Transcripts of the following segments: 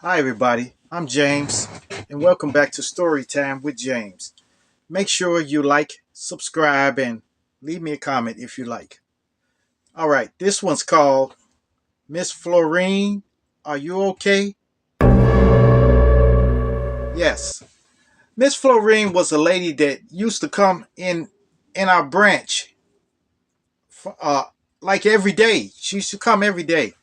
Hi, everybody. I'm James, and welcome back to Storytime with James. Make sure you like, subscribe, and leave me a comment if you like. All right, this one's called Miss Fluorine. Are you okay? Yes. Miss Fluorine was a lady that used to come in our branch, uh, like every day. She used to come every day,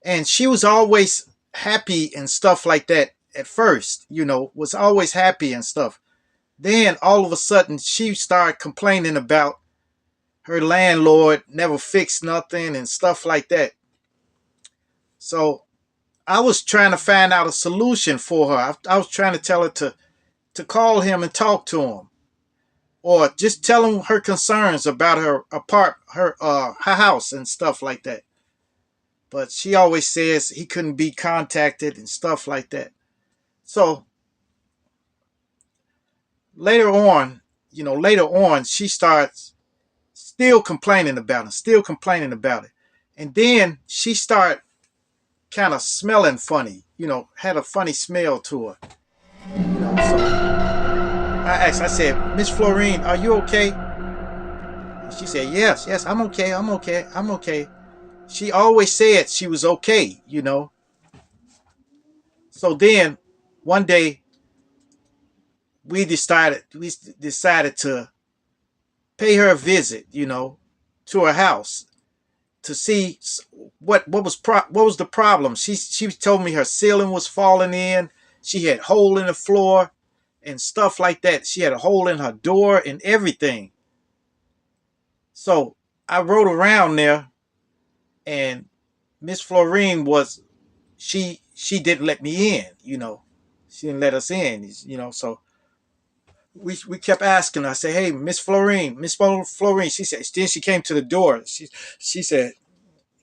and she was always happy and stuff like that. At first, was always happy and stuff. Then all of a sudden she started complaining about her landlord never fixed nothing and stuff like that. So I was trying to find out a solution for her. I was trying to tell her to call him and talk to him, or just tell him her concerns about her house and stuff like that. But she always says he couldn't be contacted and stuff like that. So later on, she starts still complaining about it. And then she started kind of smelling funny, had a funny smell to her. So I said, Miss Florine, are you okay? And she said, yes, I'm okay, I'm okay. She always said she was okay. So then one day we decided to pay her a visit, to her house to see what was the problem. She told me her ceiling was falling in. She had a hole in the floor and stuff like that. She had a hole in her door and everything. So I rode around there, and Miss Florine was she didn't let me in. She didn't let us in. So we kept asking her. I said, hey, Miss Florine, Miss Florine. She said, then she came to the door. She said,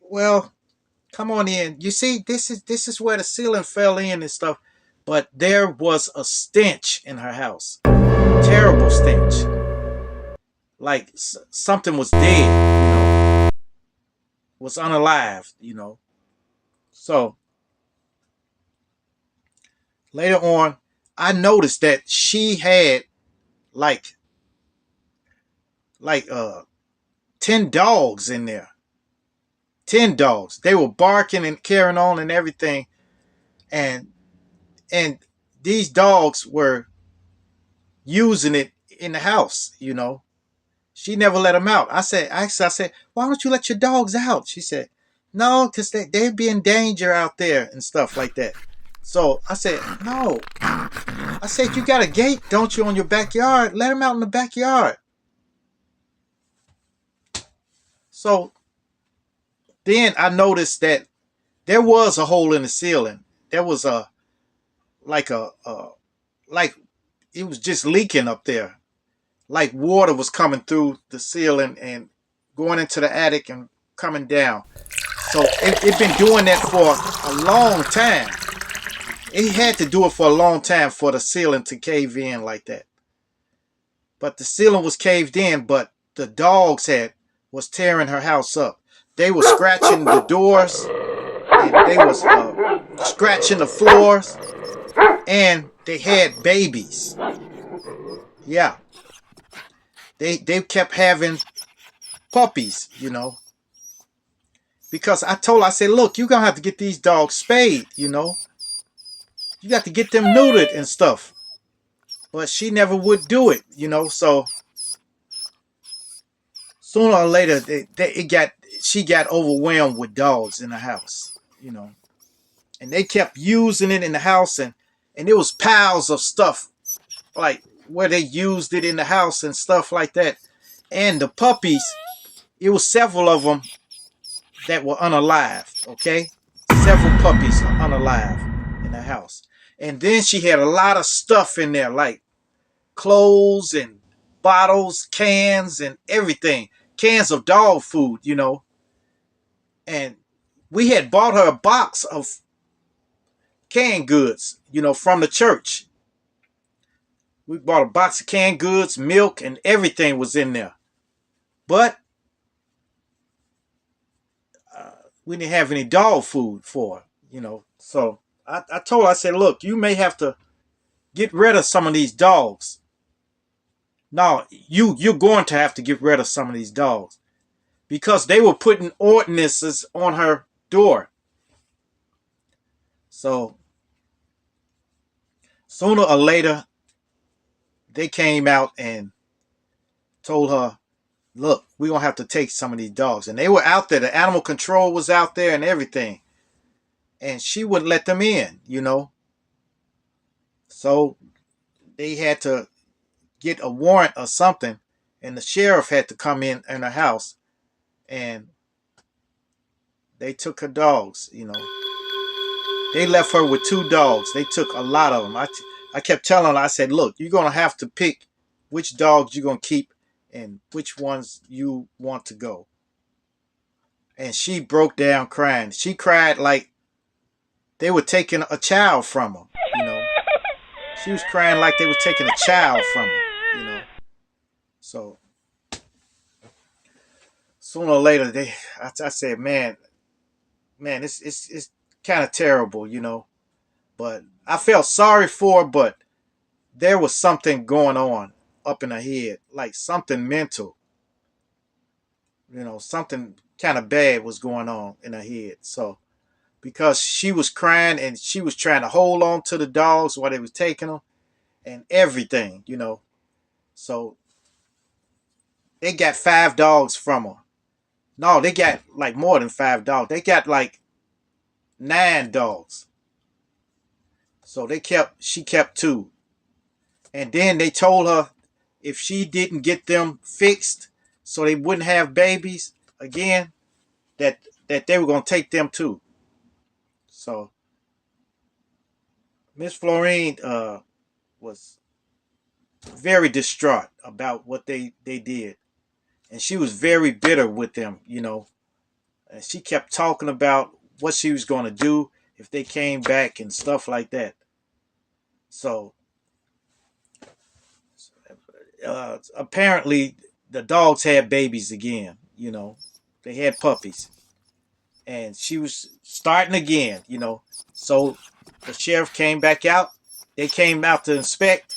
well, come on in. You see, this is where the ceiling fell in and stuff. But there was a stench in her house. Terrible stench. Like something was dead, was unalive. So later on, I noticed that she had like like 10 dogs in there. 10 dogs. They were barking and carrying on and everything. And and these dogs were using it in the house. She never let them out. I said, why don't you let your dogs out? She said, no, because they'd be in danger out there and stuff like that. So I said, no. I said, you got a gate, don't you, on your backyard? Let them out in the backyard. So then I noticed that there was a hole in the ceiling. There was like it was just leaking up there. Like water was coming through the ceiling and going into the attic and coming down. So it been doing that for a long time. It had to do it for a long time for the ceiling to cave in like that. But the ceiling was caved in, but the dogs was tearing her house up. They were scratching the doors, and they was scratching the floors, and they had babies. Yeah, they kept having puppies. Because I said, look, you're gonna have to get these dogs spayed. You got to get them neutered and stuff. But she never would do it. So sooner or later, she got overwhelmed with dogs in the house. And they kept using it in the house, and there was piles of stuff like where they used it in the house and stuff like that. And the puppies, it was several of them that were unalived. Okay, several puppies are unalive in the house. And then she had a lot of stuff in there, like clothes and bottles, cans, and everything. Cans of dog food. And we had bought her a box of canned goods, from the church. We bought a box of canned goods, milk, and everything was in there. But we didn't have any dog food for her. So I told her, I said, look, you may have to get rid of some of these dogs. No, you're going to have to get rid of some of these dogs because they were putting ordinances on her door. So sooner or later, they came out and told her, look, we're going to have to take some of these dogs. And they were out there. The animal control was out there and everything. And she wouldn't let them in, you know. So they had to get a warrant or something. And the sheriff had to come in her house. And they took her dogs, you know. They left her with 2 dogs. They took a lot of them. I kept telling her, I said, look, you're going to have to pick which dogs you're going to keep and which ones you want to go. And she broke down crying. She cried like they were taking a child from her, you know. She was crying like they were taking a child from her, you know. So sooner or later, I said, man, it's kind of terrible, you know. But I felt sorry for her, but there was something going on up in her head, like something mental, you know, something kind of bad was going on in her head. So because she was crying and she was trying to hold on to the dogs while they was taking them and everything, you know. So they got 5 dogs from her. No, they got like more than 5 dogs. They got like 9 dogs. So she kept 2. And then they told her if she didn't get them fixed so they wouldn't have babies again, that they were going to take them too. So Miss Fluorine was very distraught about what they did. And she was very bitter with them, you know. And she kept talking about what she was going to do if they came back and stuff like that. So apparently the dogs had babies again, you know. They had puppies. And she was starting again, you know. So the sheriff came back out. They came out to inspect,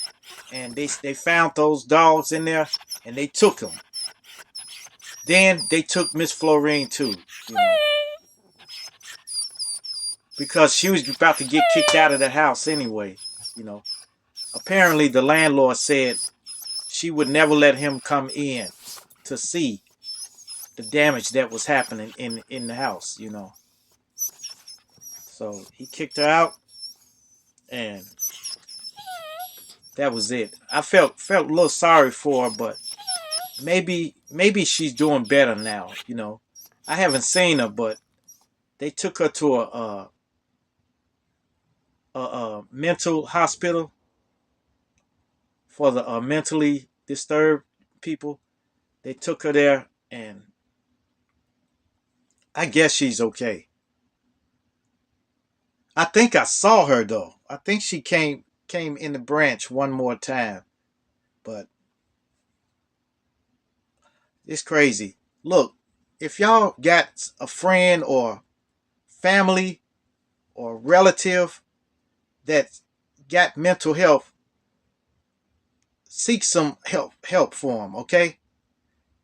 and they found those dogs in there, and they took them. Then they took Miss Fluorine too, you know, because she was about to get kicked out of the house anyway, you know. Apparently, the landlord said she would never let him come in to see the damage that was happening in the house, you know. So he kicked her out, and that was it. I felt a little sorry for her, but maybe she's doing better now, you know. I haven't seen her, but they took her to a mental hospital for the mentally disturbed people. They took her there, and I guess she's okay. I think I saw her though. I think she came in the branch one more time, but it's crazy. Look, if y'all got a friend or family or relative that got mental health, seek some help for them. Okay,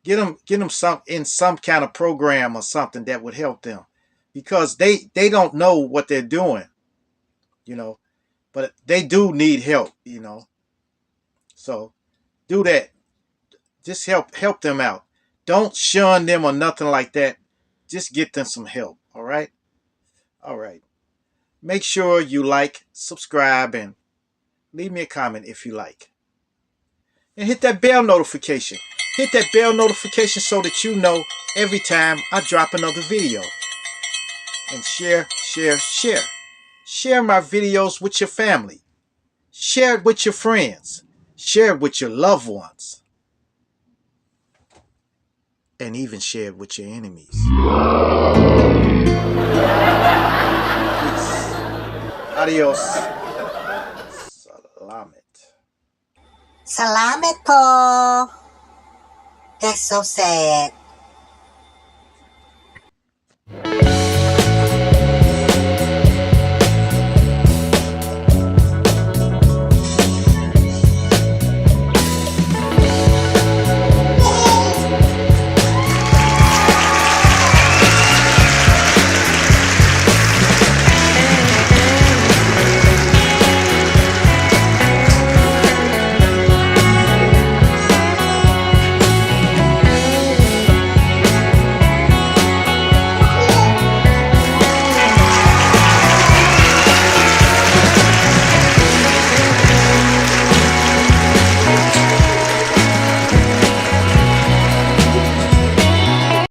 get them some in some kind of program or something that would help them, because they don't know what they're doing, you know, but they do need help, you know. So do that. Just help them out. Don't shun them or nothing like that. Just get them some help. All right. All right. Make sure you like, subscribe, and leave me a comment if you like. And hit that bell notification. Hit that bell notification so that you know every time I drop another video. And share, share, share. Share my videos with your family. Share it with your friends. Share it with your loved ones. And even share it with your enemies. Peace. Adios. Salamat. Salamat po. That's so sad.